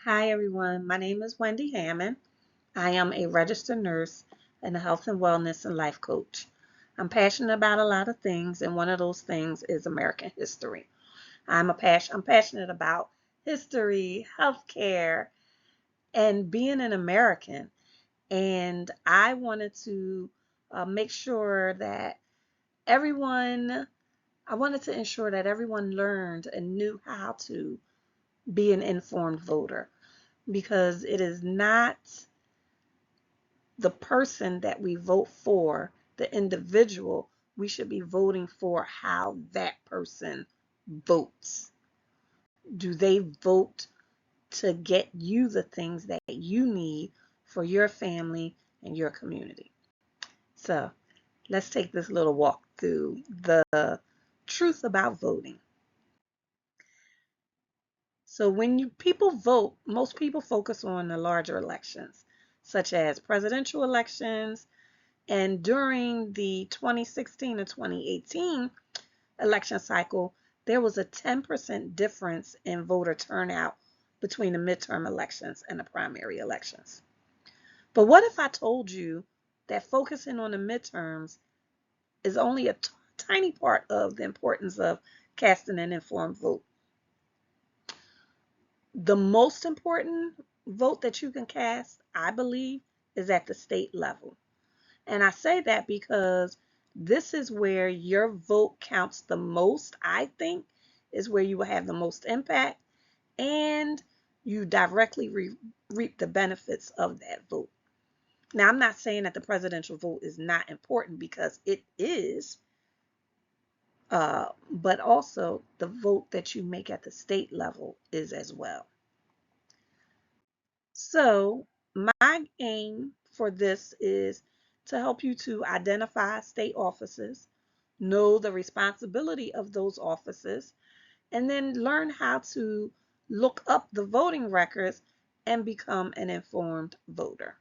Hi everyone, my name is Wendy Hammond. I am a registered nurse and a health and wellness and life coach. I'm passionate about a lot of things, and one of those things is American history. I'm passionate about history, healthcare, and being an American. And I wanted to make sure that everyone, I wanted to ensure that everyone learned and knew how to be an informed voter because it is not the person that we vote for, the individual, we should be voting for how that person votes. Do they vote to get you the things that you need for your family and your community? So let's take this little walk through the truth about voting. So when people vote, most people focus on the larger elections, such as presidential elections. And during the 2016 and 2018 election cycle, there was a 10% difference in voter turnout between the midterm elections and the primary elections. But what if I told you that focusing on the midterms is only a tiny part of the importance of casting an informed vote? The most important vote that you can cast, I believe, is at the state level. And I say that because this is where your vote counts the most, I think, is where you will have the most impact and you directly reap the benefits of that vote. Now, I'm not saying that the presidential vote is not important because it is, but also the vote that you make at the state level is as well. So, my aim for this is to help you to identify state offices, know the responsibility of those offices, and then learn how to look up the voting records and become an informed voter.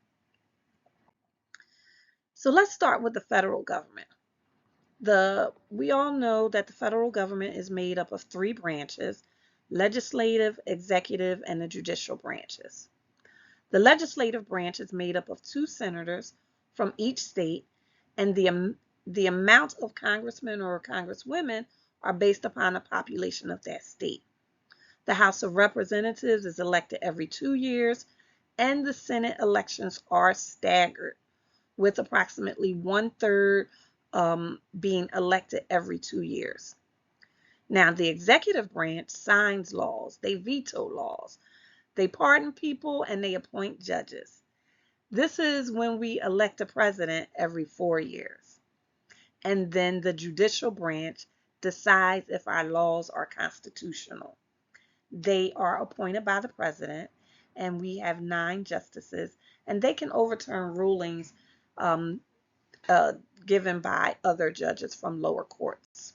So let's start with the federal government. We all know that the federal government is made up of three branches: legislative, executive, and the judicial branches. The legislative branch is made up of two senators from each state, and the amount of congressmen or congresswomen are based upon the population of that state. The House of Representatives is elected every 2 years, and the Senate elections are staggered, with approximately one-third being elected every 2 years. Now, the executive branch signs laws, they veto laws, they pardon people, and they appoint judges. This is when we elect a president every 4 years. And then the judicial branch decides if our laws are constitutional. They are appointed by the president, and we have 9 justices, and they can overturn rulings um, uh, given by other judges from lower courts.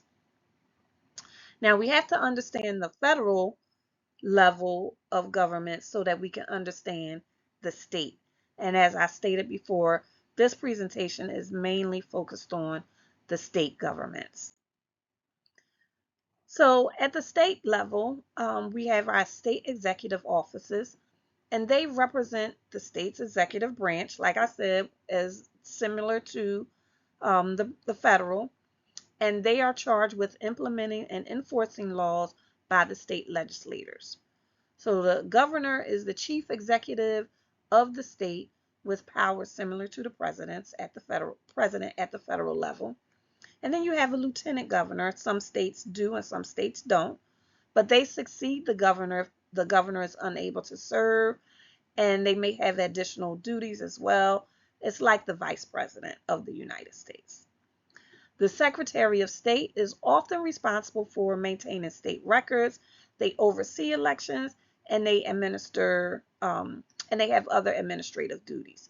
Now, we have to understand the federal level of government so that we can understand the state. And as I stated before, this presentation is mainly focused on the state governments. So at the state level, we have our state executive offices, and they represent the state's executive branch, like I said, is similar to the federal, and they are charged with implementing and enforcing laws by the state legislators. So the governor is the chief executive of the state with powers similar to the president at the federal level. And then you have a lieutenant governor. Some states do and some states don't, but they succeed the governor if the governor is unable to serve, and they may have additional duties as well. It's like the vice president of the United States. The Secretary of State is often responsible for maintaining state records. They oversee elections, and they administer and they have other administrative duties.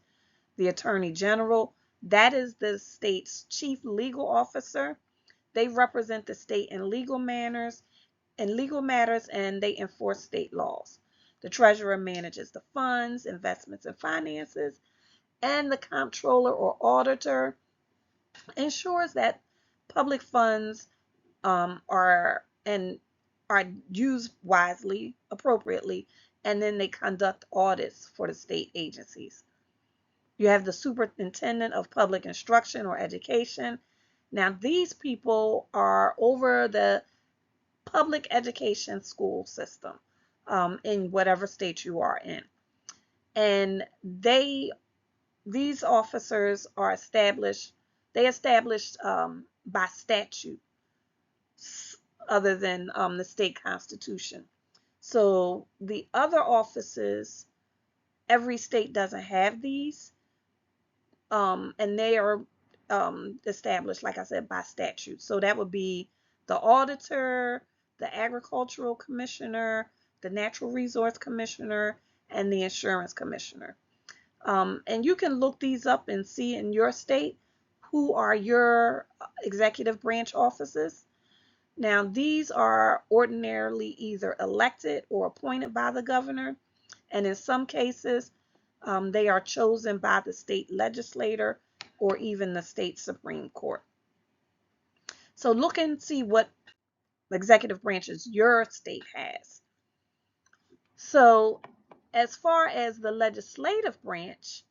The Attorney General, that is the state's chief legal officer. They represent the state in legal matters, and they enforce state laws. The Treasurer manages the funds, investments, and finances, and the Comptroller or Auditor ensures that public funds are used wisely, appropriately, and then they conduct audits for the state agencies. You have the superintendent of public instruction or education. Now, these people are over the public education school system in whatever state you are in. And these officers are established, by statute other than the state constitution. So the other offices, every state doesn't have these, and they are established, like I said, by statute. So that would be the auditor, the agricultural commissioner, the natural resource commissioner, and the insurance commissioner. And you can look these up and see in your state who are your executive branch offices. Now, these are ordinarily either elected or appointed by the governor, and in some cases, they are chosen by the state legislator or even the state Supreme Court. So look and see what executive branches your state has. So as far as the legislative branch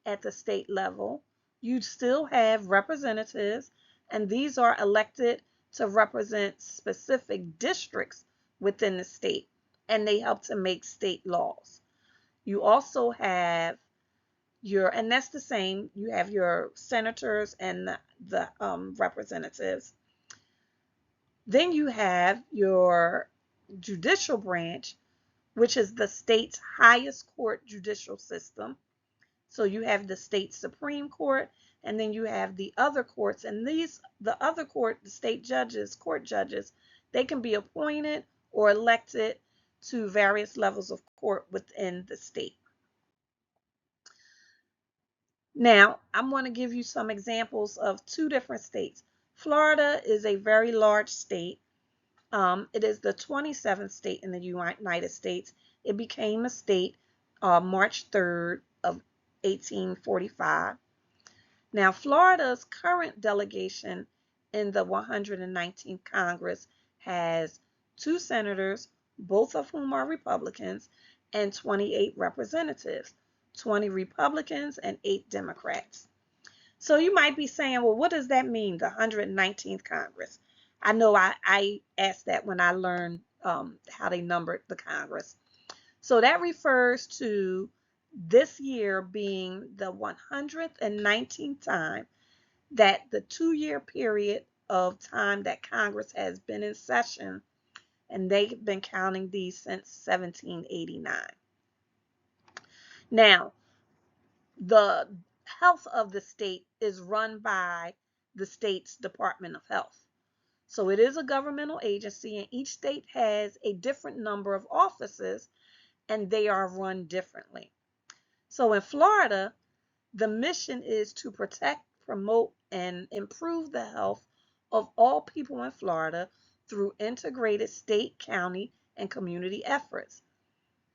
at the state level, you still have representatives, and these are elected to represent specific districts within the state, and they help to make state laws. You also have and that's the same, you have your senators and the representatives. Then you have your judicial branch, which is the state's highest court judicial system. So you have the state Supreme Court, and then you have the other courts. And the other court, the state judges, court judges, they can be appointed or elected to various levels of court within the state. Now, I'm going to give you some examples of two different states. Florida is a very large state. It is the 27th state in the United States. It became a state March 3rd of 1845. Now, Florida's current delegation in the 119th Congress has 2 senators, both of whom are Republicans, and 28 representatives, 20 Republicans and 8 Democrats. So you might be saying, well, what does that mean, the 119th Congress? I know I asked that when I learned how they numbered the Congress. So that refers to this year being the 119th time that the 2-year period of time that Congress has been in session, and they've been counting these since 1789. Now, the health of the state is run by the state's Department of Health. So it is a governmental agency, and each state has a different number of offices, and they are run differently. So in Florida, the mission is to protect, promote, and improve the health of all people in Florida through integrated state, county, and community efforts.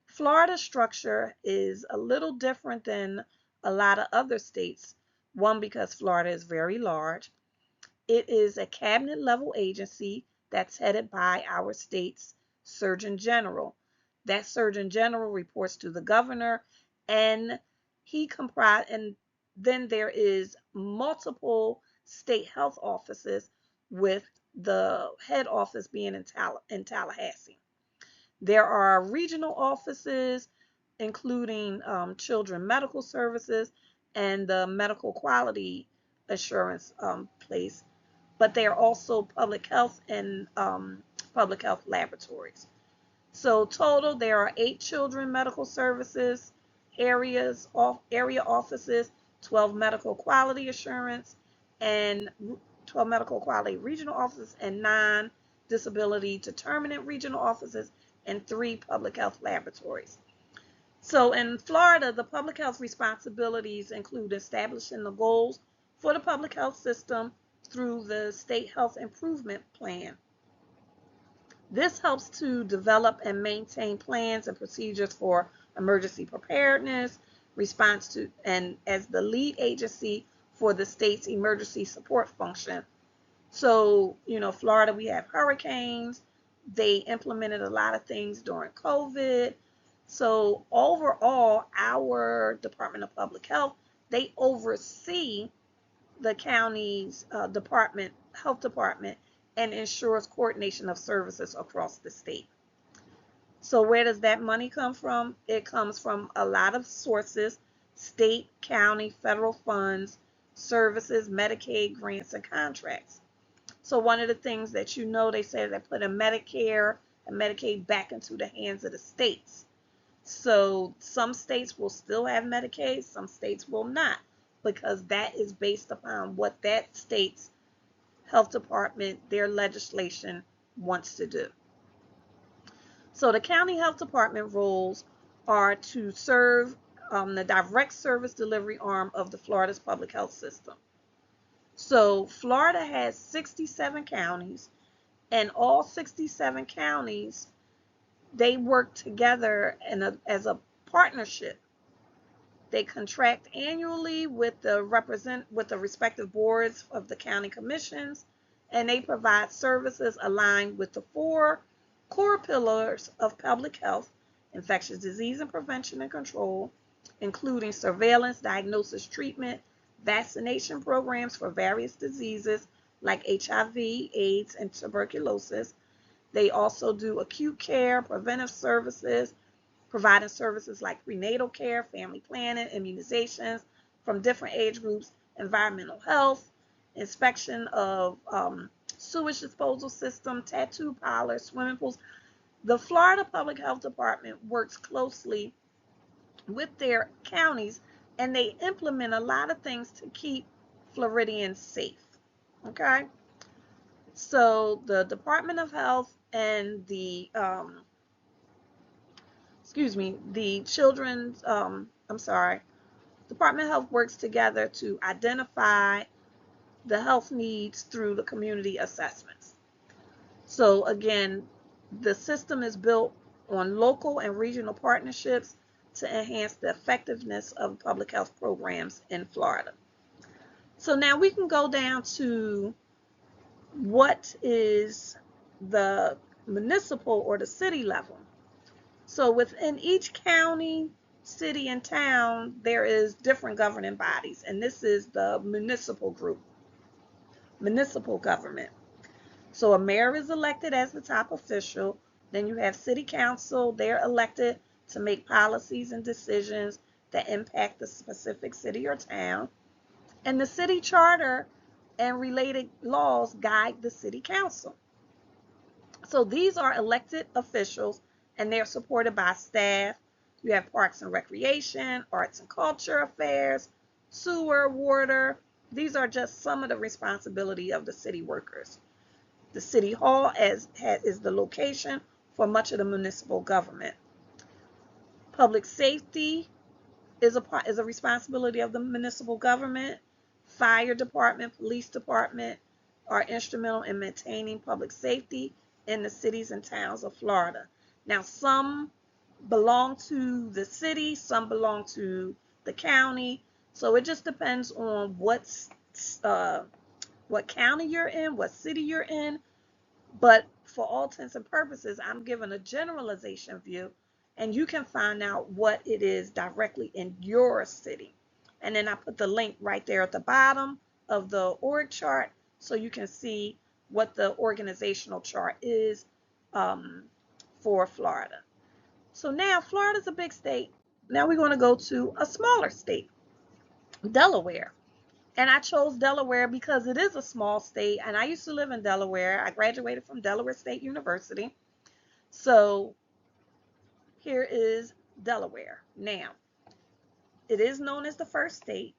Florida's structure is a little different than a lot of other states. One, because Florida is very large. It is a cabinet level agency that's headed by our state's Surgeon General. That Surgeon General reports to the governor, and then there is multiple state health offices, with the head office being in Tallahassee. There are regional offices, including Children Medical Services and the Medical Quality Assurance place, but they are also public health and public health laboratories. So total, there are 8 Children Medical Services area offices, 12 Medical Quality Assurance, and 12 Medical Quality Regional Offices, and 9 Disability Determinant Regional Offices, and 3 public health laboratories. So in Florida, the public health responsibilities include establishing the goals for the public health system through the State Health Improvement Plan. This helps to develop and maintain plans and procedures for emergency preparedness, response to, and as the lead agency for the state's emergency support function. So, Florida, we have hurricanes. They implemented a lot of things during COVID. So overall, our Department of Public Health, they oversee the county's health department, and ensures coordination of services across the state. So where does that money come from? It comes from a lot of sources: state, county, federal funds, services, Medicaid, grants, and contracts. So one of the things that they say they put a Medicare and Medicaid back into the hands of the states. So some states will still have Medicaid, some states will not, because that is based upon what that state's health department, their legislation wants to do. So the county health department roles are to serve the direct service delivery arm of the Florida's public health system. So Florida has 67 counties, and all 67 counties, they work together as a partnership. They contract annually with the respective boards of the county commissions, and they provide services aligned with the 4 core pillars of public health: infectious disease and prevention and control, including surveillance, diagnosis, treatment, vaccination programs for various diseases like HIV, AIDS, and tuberculosis. They also do acute care, preventive services, providing services like prenatal care, family planning, immunizations from different age groups, environmental health, inspection of sewage disposal system, tattoo parlors, swimming pools. The Florida Public Health Department works closely with their counties, and they implement a lot of things to keep Floridians safe. Okay? So the Department of Health and the the children's Department of Health works together to identify the health needs through the community assessments. So again, the system is built on local and regional partnerships to enhance the effectiveness of public health programs in Florida. So now we can go down to what is the municipal or the city level. So within each county, city, and town, there is different governing bodies, and this is the municipal group, municipal government. So a mayor is elected as the top official. Then you have city council. They're elected to make policies and decisions that impact the specific city or town. And the city charter and related laws guide the city council. So these are elected officials, and they're supported by staff. You have parks and recreation, arts and culture affairs, sewer, water. These are just some of the responsibility of the city workers. The city hall is the location for much of the municipal government. Public safety is a responsibility of the municipal government. Fire department, police department are instrumental in maintaining public safety in the cities and towns of Florida. Now, some belong to the city, some belong to the county. So it just depends on what county you're in, what city you're in. But for all intents and purposes, I'm giving a generalization view, and you can find out what it is directly in your city. And then I put the link right there at the bottom of the org chart so you can see what the organizational chart is for Florida. So now Florida's a big state. Now we're going to go to a smaller state, Delaware. And I chose Delaware because it is a small state, and I used to live in Delaware. I graduated from Delaware State University. So here is Delaware. Now, it is known as the first state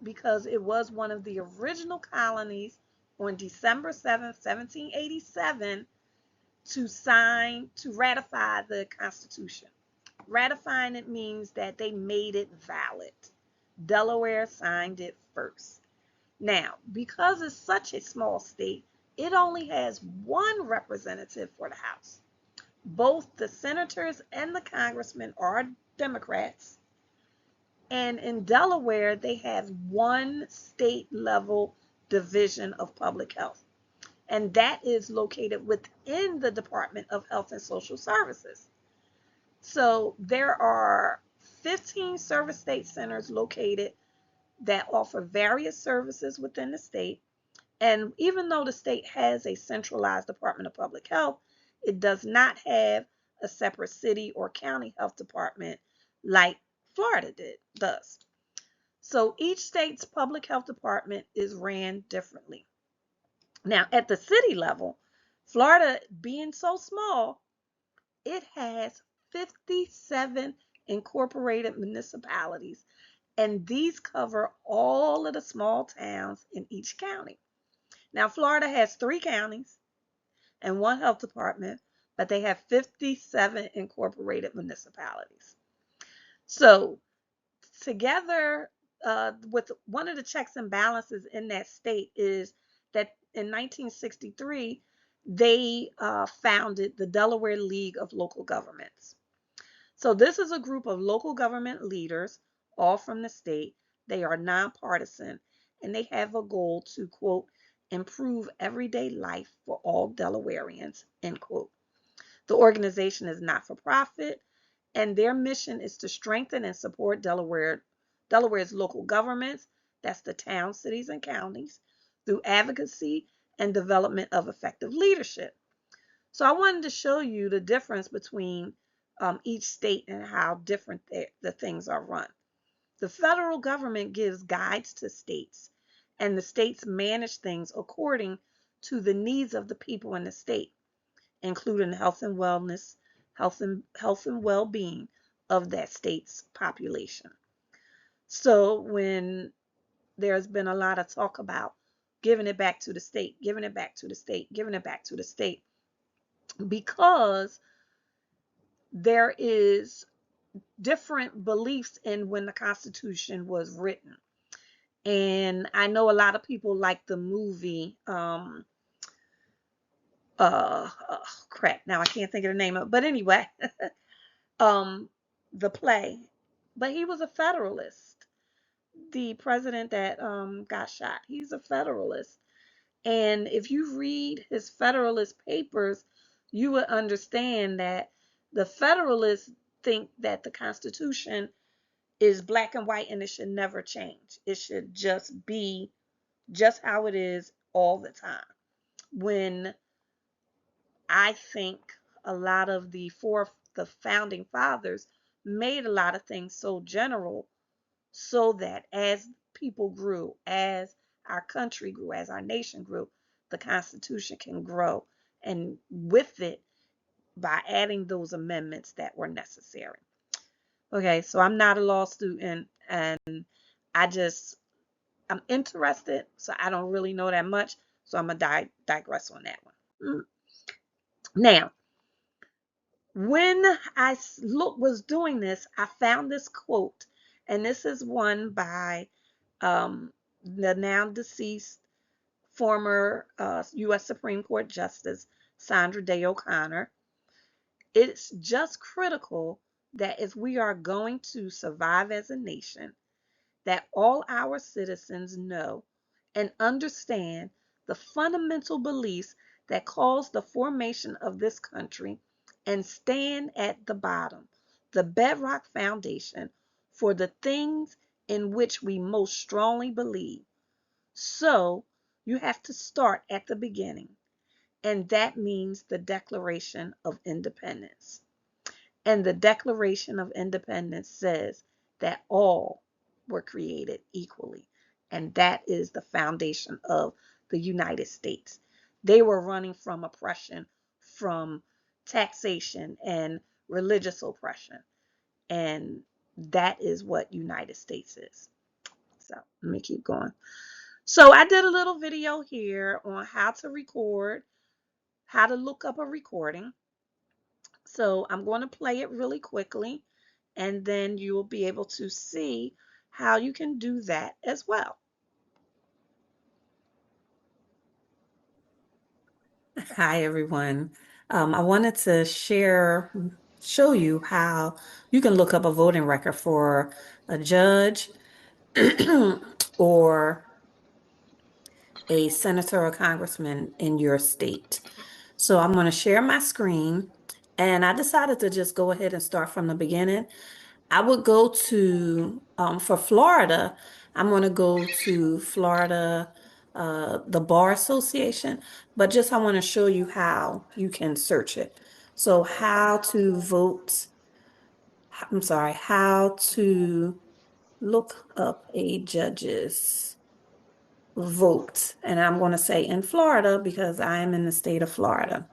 because it was one of the original colonies on December 7th, 1787, to ratify the Constitution. Ratifying it means that they made it valid. Delaware signed it first. Now, because it's such a small state, it only has one representative for the House. Both the senators and the congressmen are Democrats. And in Delaware, they have one state level division of public health. And that is located within the Department of Health and Social Services. So there are 15 service state centers located that offer various services within the state. And even though the state has a centralized Department of Public Health, it does not have a separate city or county health department like Florida does. So each state's public health department is ran differently. Now, at the city level, Florida being so small, it has 57 incorporated municipalities, and these cover all of the small towns in each county. Now, Florida has 3 counties and 1 health department, but they have 57 incorporated municipalities. So, together with one of the checks and balances in that state is that in 1963, they founded the Delaware League of Local Governments. So this is a group of local government leaders, all from the state. They are nonpartisan, and they have a goal to, quote, improve everyday life for all Delawareans, end quote. The organization is not for profit, and their mission is to strengthen and support Delaware's local governments, that's the towns, cities, and counties, through advocacy and development of effective leadership. So I wanted to show you the difference between each state and how different the things are run. The federal government gives guides to states, and the states manage things according to the needs of the people in the state, including health and wellness, health and well-being of that state's population. So when there's been a lot of talk about giving it back to the state, giving it back to the state, giving it back to the state, because there is different beliefs in when the Constitution was written. And I know a lot of people like the movie, crap, now I can't think of the name of it, but anyway, um, the play. But he was a Federalist. The president that got shot, he's a Federalist. And if you read his Federalist papers, you would understand that the Federalists think that the Constitution is black and white and it should never change. It should just be just how it is all the time. When I think a lot of the founding fathers made a lot of things so general so that as people grew, as our country grew, as our nation grew, the Constitution can grow. And with it, by adding those amendments that were necessary. Okay, so I'm not a law student and I just, I'm interested, so I don't really know that much. So I'm going to digress on that one. Now, when I was doing this, I found this quote, and this is one by the now deceased former U.S. Supreme Court Justice Sandra Day O'Connor. It's just critical that if we are going to survive as a nation, that all our citizens know and understand the fundamental beliefs that caused the formation of this country and stand at the bottom, the bedrock foundation for the things in which we most strongly believe. So you have to start at the beginning, and that means the Declaration of Independence. And the Declaration of Independence says that all were created equally. And that is the foundation of the United States. They were running from oppression, from taxation and religious oppression. And that is what United States is. So let me keep going. So I did a little video here on how to record, how to look up a recording. So I'm going to play it really quickly, and then you will be able to see how you can do that as well. Hi, everyone. I wanted to show you how you can look up a voting record for a judge or a senator or congressman in your state. So I'm going to share my screen And I decided to just go ahead and start from the beginning. I would go to, for Florida, I'm going to go to Florida, the Bar Association, but just I want to show you how you can search it. So, how to vote, I'm sorry, how to look up a judge's vote. And I'm going to say in Florida because I am in the state of Florida,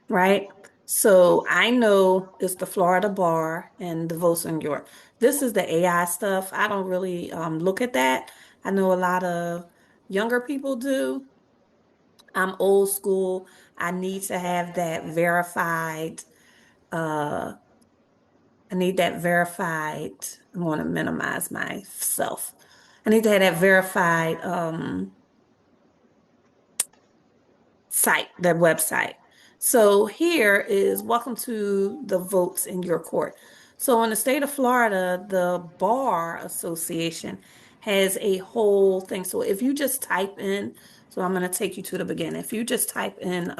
right? So I know it's the Florida Bar and the votes in York. This is the AI stuff. I don't really look at that. I know a lot of younger people do. I'm old school. I need to have that verified. Uh, I need that verified. I want to minimize myself. I need to have that verified site, their website. So here is welcome to the votes in your court. So in the state of Florida, the Bar Association has a whole thing. So if you just type in, so I'm going to take you to the beginning. If you just type in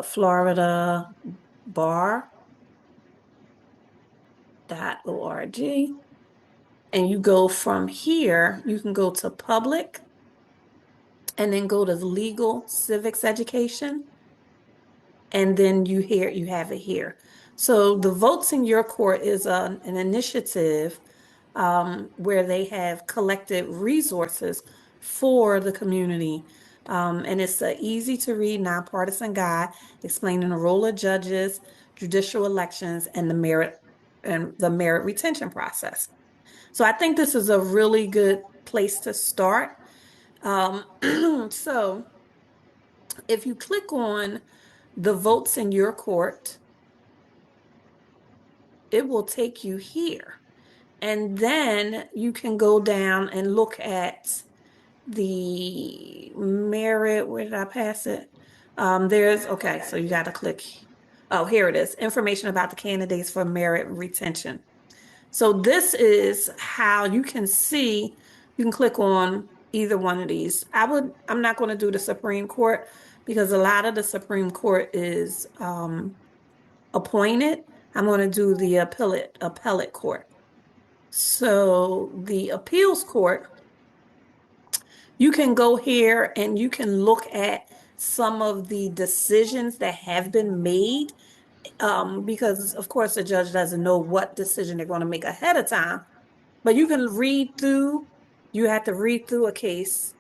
Florida bar.org and you go from here, you can go to public and then go to legal civics education. And then you have it here. So the Votes in Your Court is an initiative where they have collected resources for the community. And it's an easy to read, nonpartisan guide explaining the role of judges, judicial elections, and the merit retention process. So I think this is a really good place to start. So if you click on the Votes in Your Court, it will take you here. And then you can go down and look at the merit. Where did I pass it? Okay, so you got to click. Oh, here it is. Information about the candidates for merit retention. So this is how you can see, you can click on either one of these. I'm not going to do the Supreme Court because a lot of the Supreme Court is appointed. I'm going to do the appellate court. So the appeals court, you can go here and you can look at some of the decisions that have been made, because of course the judge doesn't know what decision they're going to make ahead of time, but you can read through, you have to read through a case.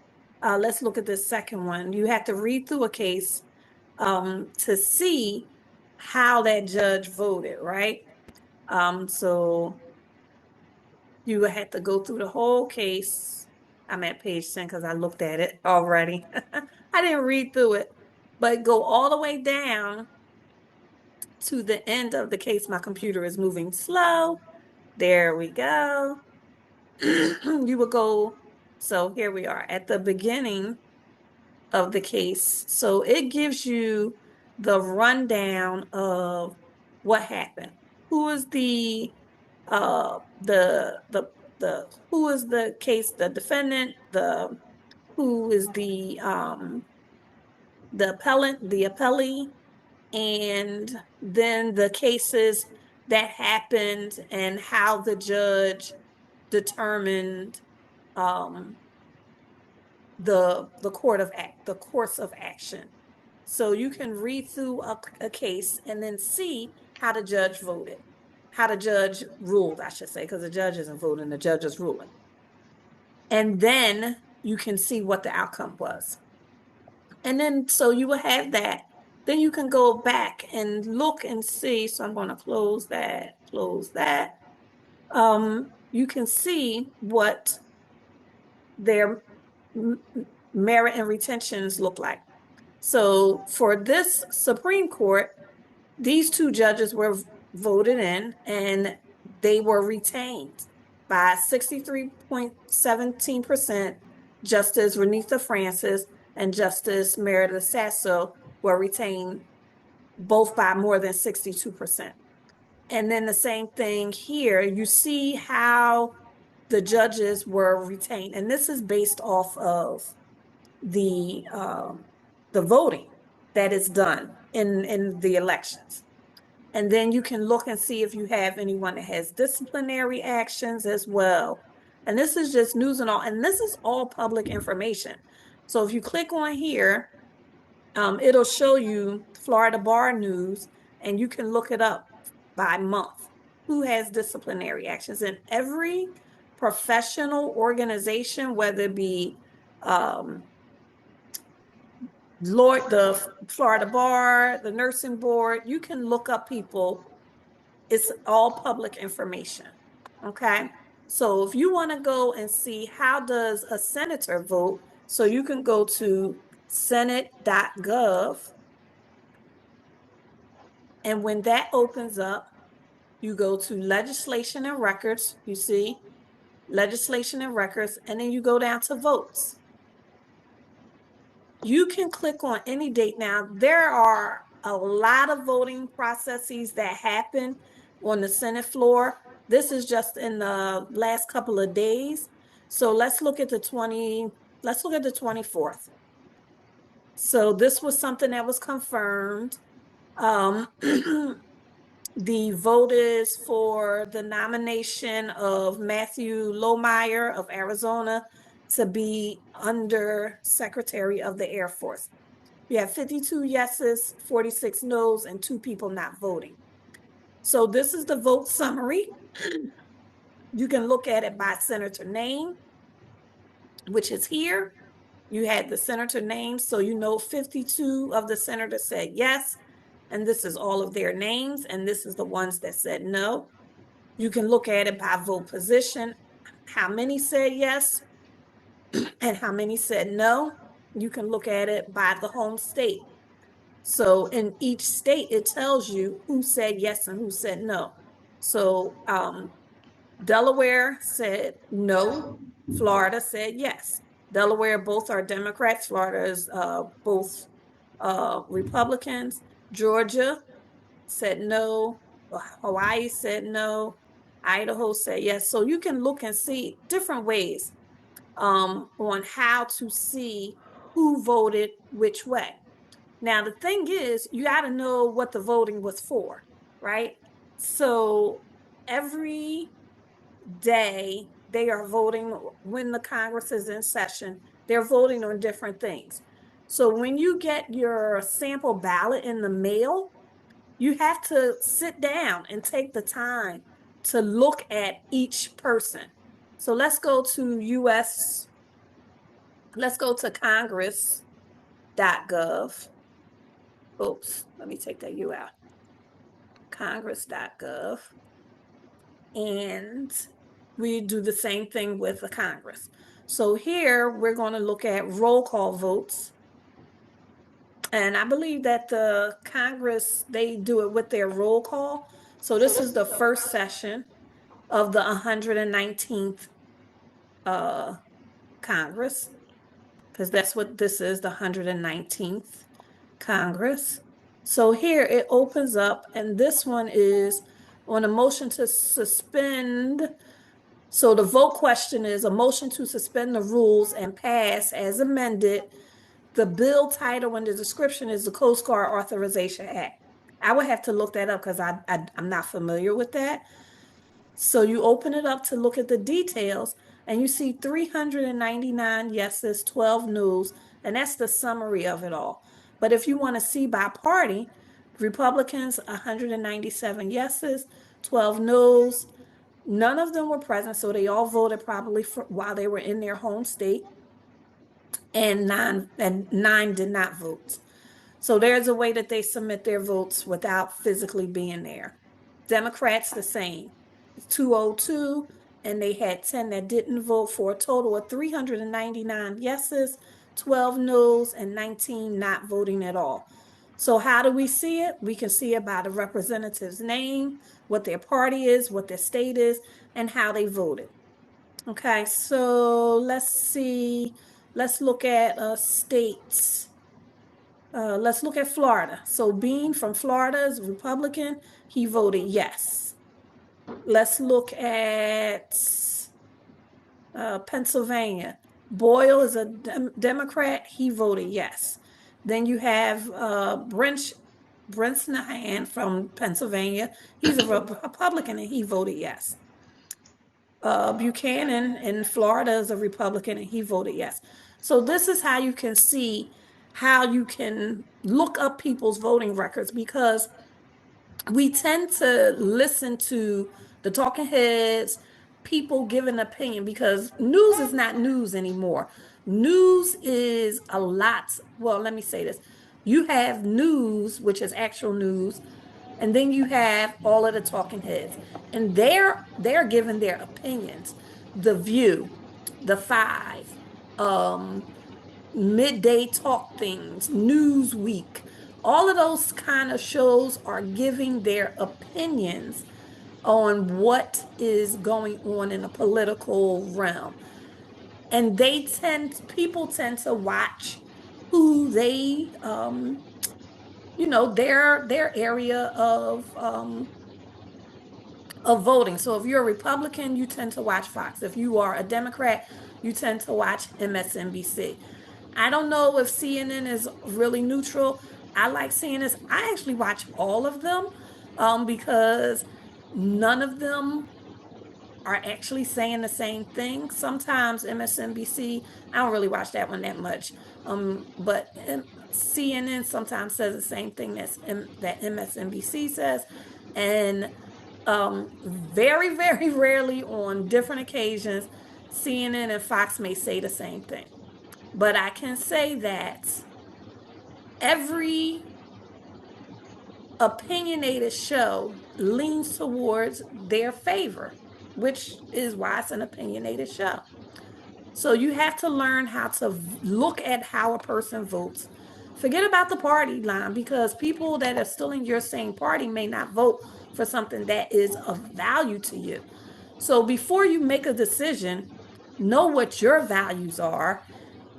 Let's look at this second one. You have to read through a case to see how that judge voted, right? So you would have to go through the whole case. I'm at page 10 because I looked at it already. I didn't read through it, but go all the way down to the end of the case. My computer is moving slow. There we go. You would go, so here we are at the beginning of the case. So it gives you the rundown of what happened. Who is who is the case, the defendant, who is the appellant, the appellee, and then the cases that happened and how the judge determined the course of action. So you can read through a case and then see how the judge voted, how the judge ruled, I should say, because the judge isn't voting, the judge is ruling. And then you can see what the outcome was. And then so you will have that. Then you can go back and look and see. So I'm going to close that, close that. You can see what their merit and retentions look like. So for this Supreme Court, these two judges were voted in and they were retained by 63.17%. Justice Renitha Francis and Justice Meredith Sasso were retained both by more than 62%. And then the same thing here, you see how the judges were retained. And this is based off of the voting. that is done in the elections. And then you can look and see if you have anyone that has disciplinary actions as well. And this is just news and all, and this is all public information. So if you click on here, it'll show you Florida Bar News, and you can look it up by month. Who has disciplinary actions? In every professional organization, whether it be the Florida Bar, the nursing board, you can look up people. It's all public information. Okay. So if you want to go and see how does a senator vote, so you can go to senate.gov. And when that opens up, you go to legislation and records, you see legislation and records, and then you go down to votes. You can click on any date. Now, there are a lot of voting processes that happen on the Senate floor. This is just in the last couple of days. So let's look at the 24th. So this was something that was confirmed. The vote is for the nomination of Matthew Lohmeyer of Arizona to be Under Secretary of the Air Force. We have 52 yeses, 46 noes, and 2 people not voting. So this is the vote summary. You can look at it by senator name, which is here. You had the senator name, so you know 52 of the senators said yes, and this is all of their names, and this is the ones that said no. You can look at it by vote position, how many said yes and how many said no. You can look at it by the home state. So in each state, it tells you who said yes and who said no. So Delaware said no, Florida said yes. Delaware, both are Democrats. Florida is both Republicans. Georgia said no. Hawaii said no. Idaho said yes. So you can look and see different ways on how to see who voted which way. Now, the thing is, you got to know what the voting was for, right? So every day they are voting when the Congress is in session. They're voting on different things. So when you get your sample ballot in the mail, you have to sit down and take the time to look at each person. So let's go to congress.gov. Oops, let me take that U out. Congress.gov. And we do the same thing with the Congress. So here we're going to look at roll call votes. And I believe that the Congress, they do it with their roll call. So this is the first session of the 119th Congress, because that's what this is, the 119th Congress. So here it opens up, and this one is on a motion to suspend. So the vote question is a motion to suspend the rules and pass as amended. The bill title and the description is the Coast Guard Authorization Act. I would have to look that up because I'm not familiar with that. So you open it up to look at the details, and you see 399 yeses, 12 noes, and that's the summary of it all. But if you want to see by party, Republicans, 197 yeses, 12 noes. None of them were present, so they all voted probably while they were in their home state, and nine did not vote. So there's a way that they submit their votes without physically being there. Democrats, the same. 202, and they had 10 that didn't vote, for a total of 399 yeses, 12 noes, and 19 not voting at all. So how do we see it? We can see it by the representative's name, what their party is, what their state is, and how they voted. Okay, so let's see. Let's look at states. Let's look at Florida. So Bean from Florida is Republican. He voted yes. Let's look at Pennsylvania. Boyle is a Democrat. He voted yes. Then you have Brent Sinahan from Pennsylvania. He's a Republican and he voted yes. Buchanan in Florida is a Republican and he voted yes. So this is how you can see how you can look up people's voting records, because we tend to listen to the talking heads, people giving opinion, because news is not news anymore. News is a lot. Well, let me say this. You have news, which is actual news, and then you have all of the talking heads, and they're giving their opinions. The View, the Five, um, Midday Talk Things, Newsweek, all of those kind of shows are giving their opinions on what is going on in the political realm. And people tend to watch who they, their area of voting. So if you're a Republican, you tend to watch Fox. If you are a Democrat, you tend to watch MSNBC. I don't know if CNN is really neutral. I like CNN. I actually watch all of them, because none of them are actually saying the same thing. Sometimes MSNBC, I don't really watch that one that much. But CNN sometimes says the same thing that MSNBC says. And very, very rarely, on different occasions, CNN and Fox may say the same thing. But I can say that every opinionated show leans towards their favor, which is why it's an opinionated show. So you have to learn how to look at how a person votes. Forget about the party line, because people that are still in your same party may not vote for something that is of value to you. So before you make a decision, know what your values are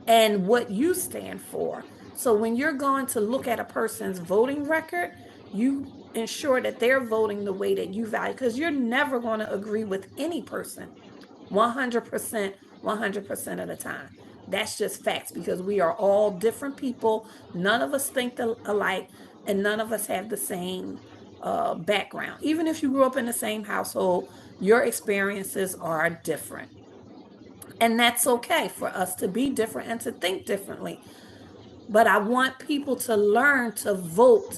and what you stand for. So when you're going to look at a person's voting record, you ensure that they're voting the way that you value, because you're never going to agree with any person 100%, 100% of the time. That's just facts, because we are all different people. None of us think alike, and none of us have the same background. Even if you grew up in the same household, your experiences are different. And that's okay for us to be different and to think differently. But I want people to learn to vote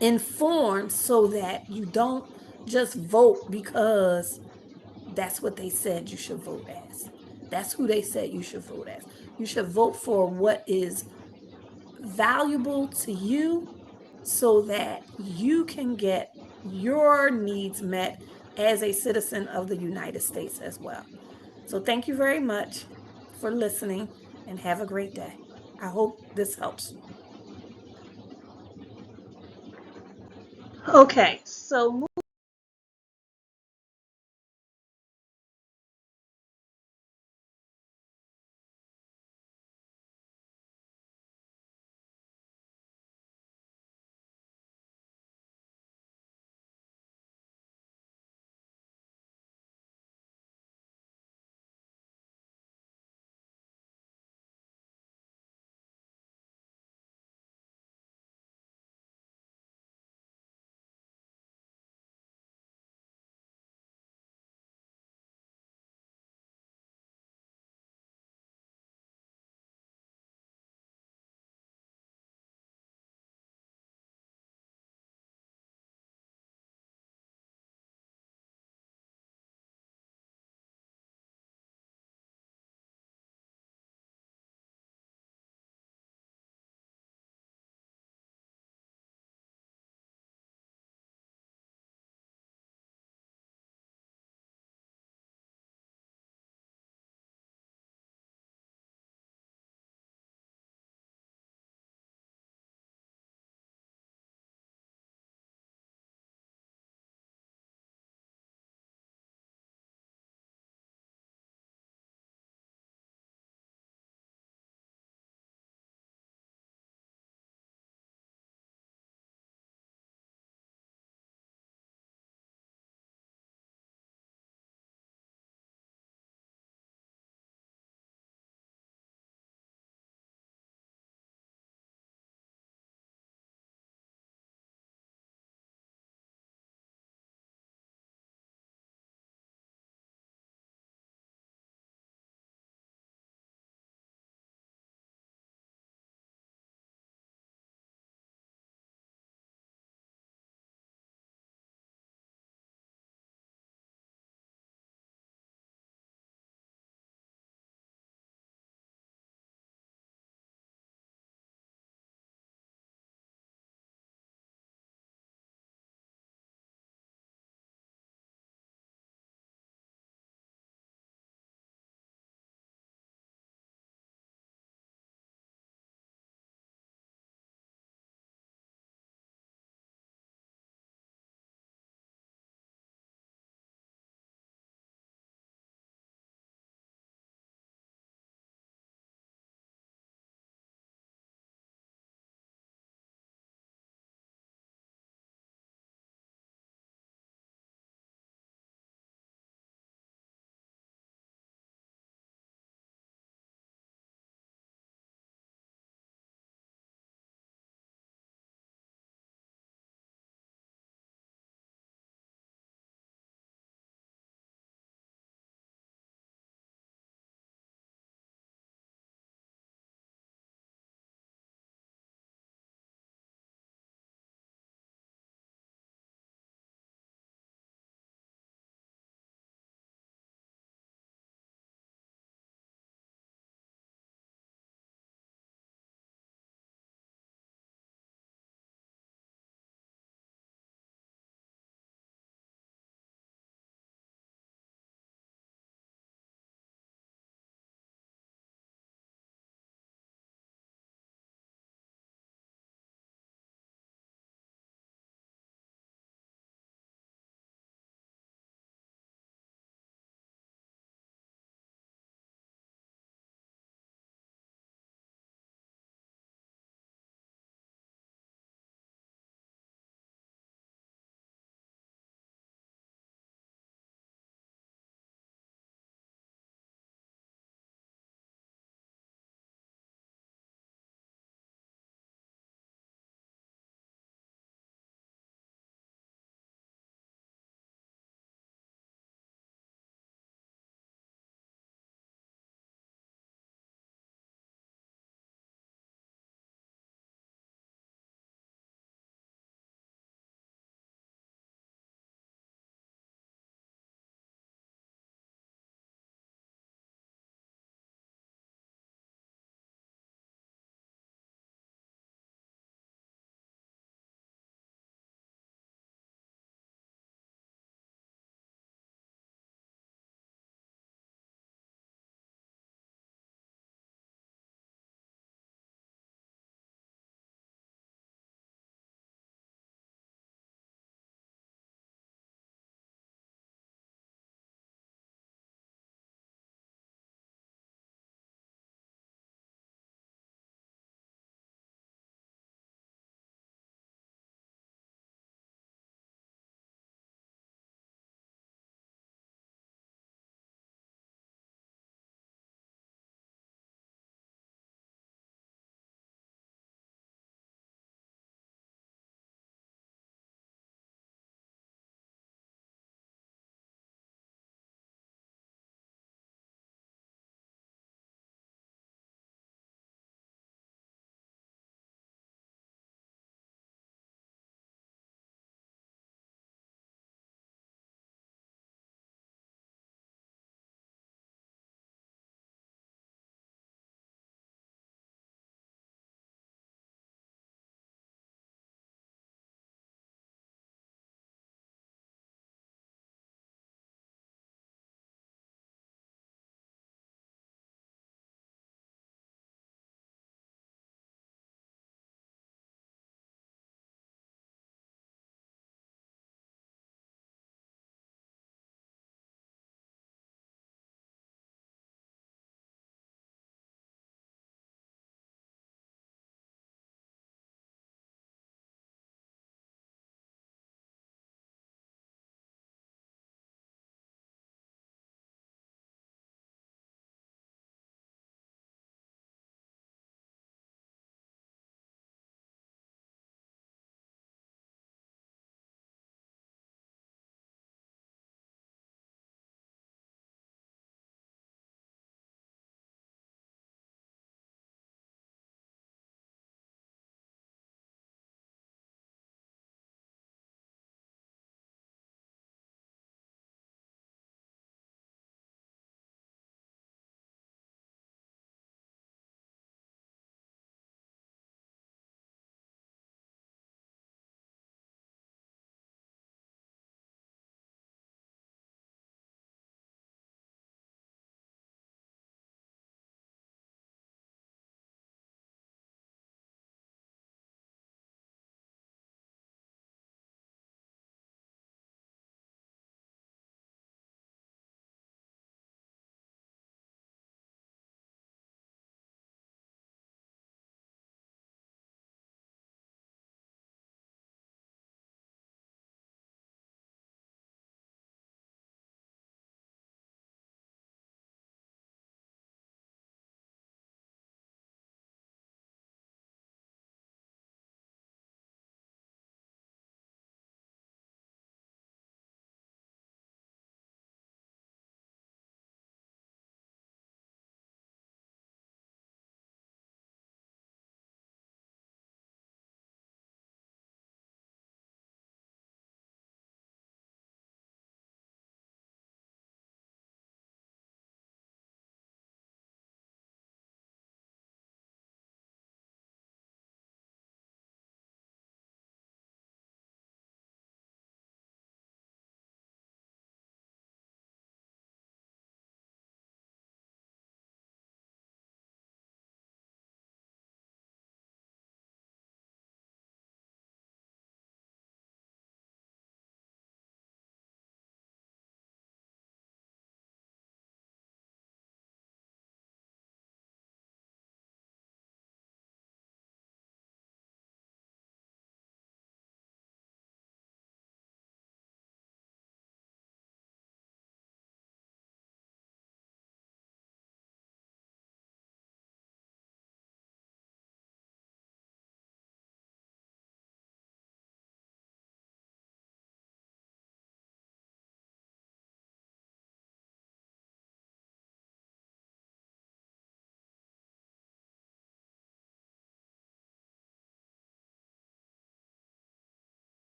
informed, so that you don't just vote because that's what they said you should vote as. That's who they said you should vote as. You should vote for what is valuable to you, so that you can get your needs met as a citizen of the United States as well. So thank you very much for listening, and have a great day. I hope this helps. Okay, so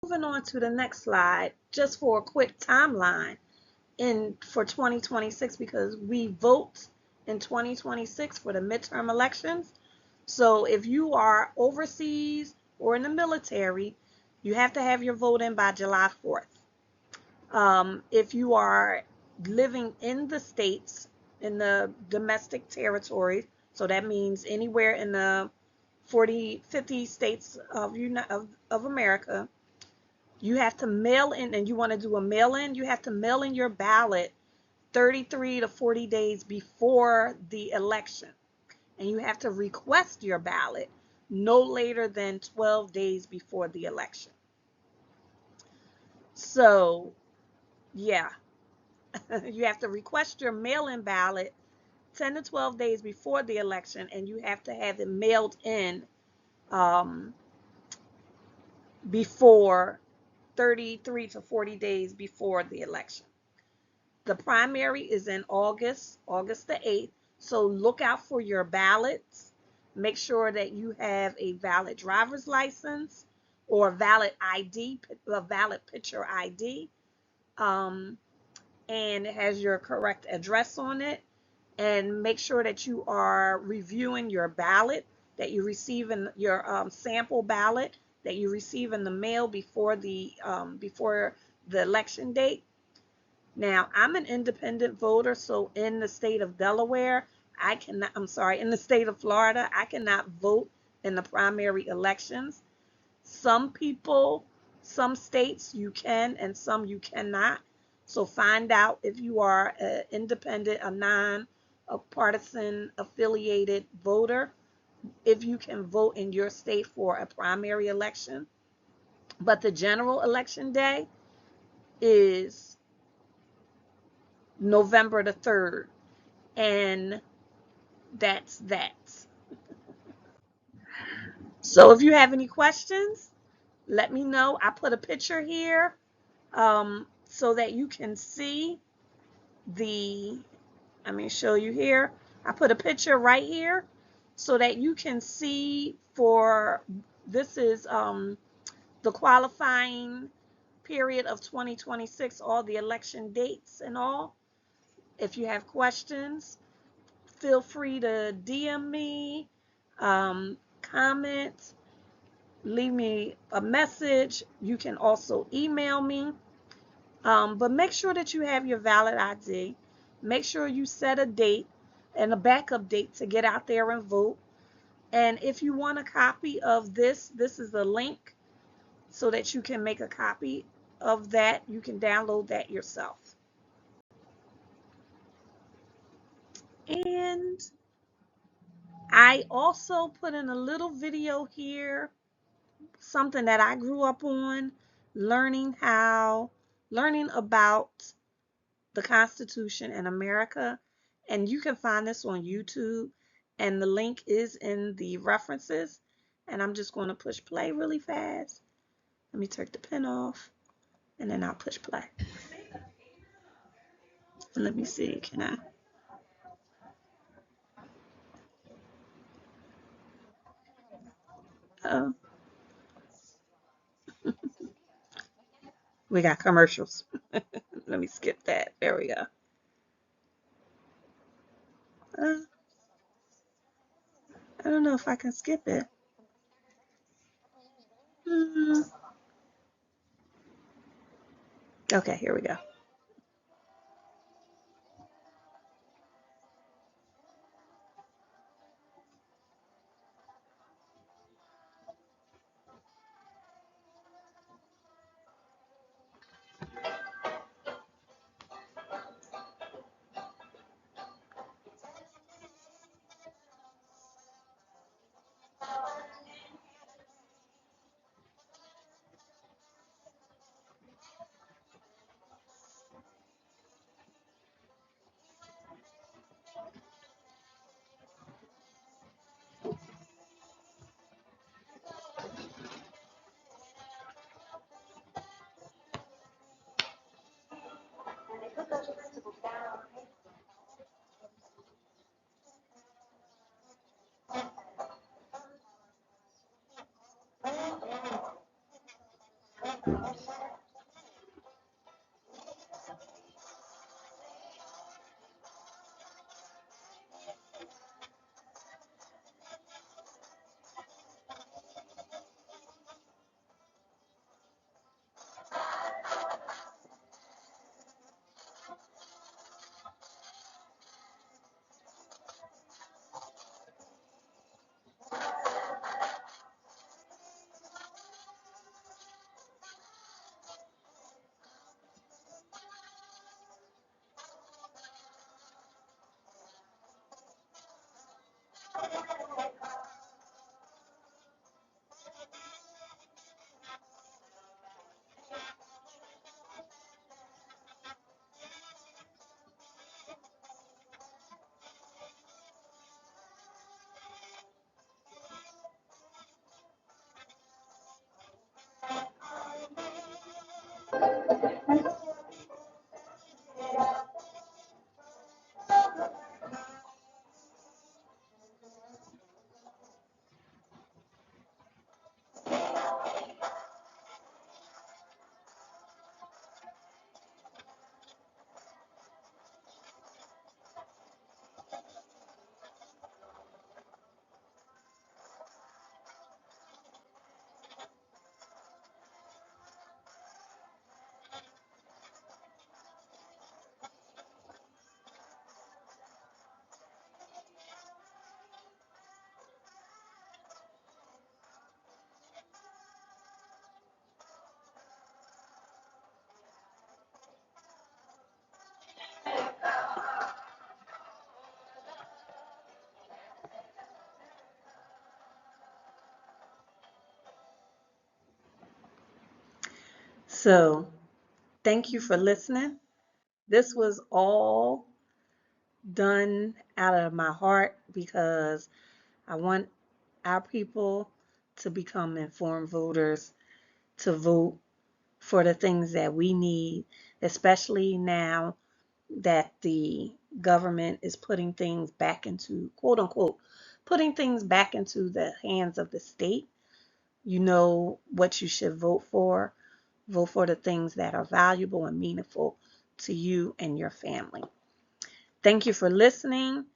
moving on to the next slide, just for a quick timeline for 2026, because we vote in 2026 for the midterm elections. So if you are overseas or in the military, you have to have your vote in by July 4th. If you are living in the states, in the domestic territories, so that means anywhere in the 50 states of America, you have to mail in, and you want to do a mail-in, you have to mail in your ballot 33 to 40 days before the election. And you have to request your ballot no later than 12 days before the election. So, yeah, you have to request your mail-in ballot 10 to 12 days before the election, and you have to have it mailed in before 33 to 40 days before the election. The primary is in August the 8th. So look out for your ballots. Make sure that you have a valid driver's license or a valid ID, a valid picture ID, and it has your correct address on it. And make sure that you are reviewing your ballot that you receive in your sample ballot that you receive in the mail before the election date. Now, I'm an independent voter, so in the state of Delaware, in the state of Florida, I cannot vote in the primary elections. Some states you can, and some you cannot. So find out if you are an independent, a partisan affiliated voter, if you can vote in your state for a primary election. But the general election day is November the 3rd. And that's that. So if you have any questions, let me know. I put a picture here so that you can see let me show you here. I put a picture right here so that you can see this is the qualifying period of 2026, all the election dates and all. If you have questions, feel free to DM me, comment, leave me a message. You can also email me. But make sure that you have your valid ID. Make sure you set a date and a backup date to get out there and vote. And if you want a copy of this is a link so that you can make a copy of that. You can download that yourself. And I also put in a little video here, something that I grew up on, learning about the Constitution in America. And you can find this on YouTube, and the link is in the references. And I'm just going to push play really fast. Let me take the pen off, and then I'll push play. And let me see, can I? Oh, we got commercials. Let me skip that. There we go. Uh, I don't know if I can skip it. Hmm. Okay, here we go. So, thank you for listening. This was all done out of my heart because I want our people to become informed voters, to vote for the things that we need, especially now that the government is putting things back into, quote unquote, putting things back into the hands of the state. You know what you should vote for. Vote for the things that are valuable and meaningful to you and your family. Thank you for listening.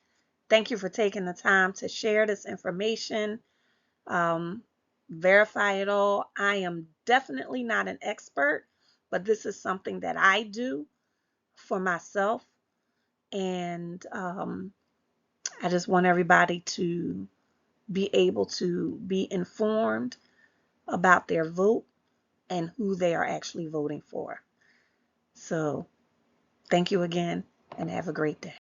Thank you for taking the time to share this information. Um, Verify it all. I am definitely not an expert, but this is something that I do for myself. And I just want everybody to be able to be informed about their vote and who they are actually voting for. So, thank you again and have a great day.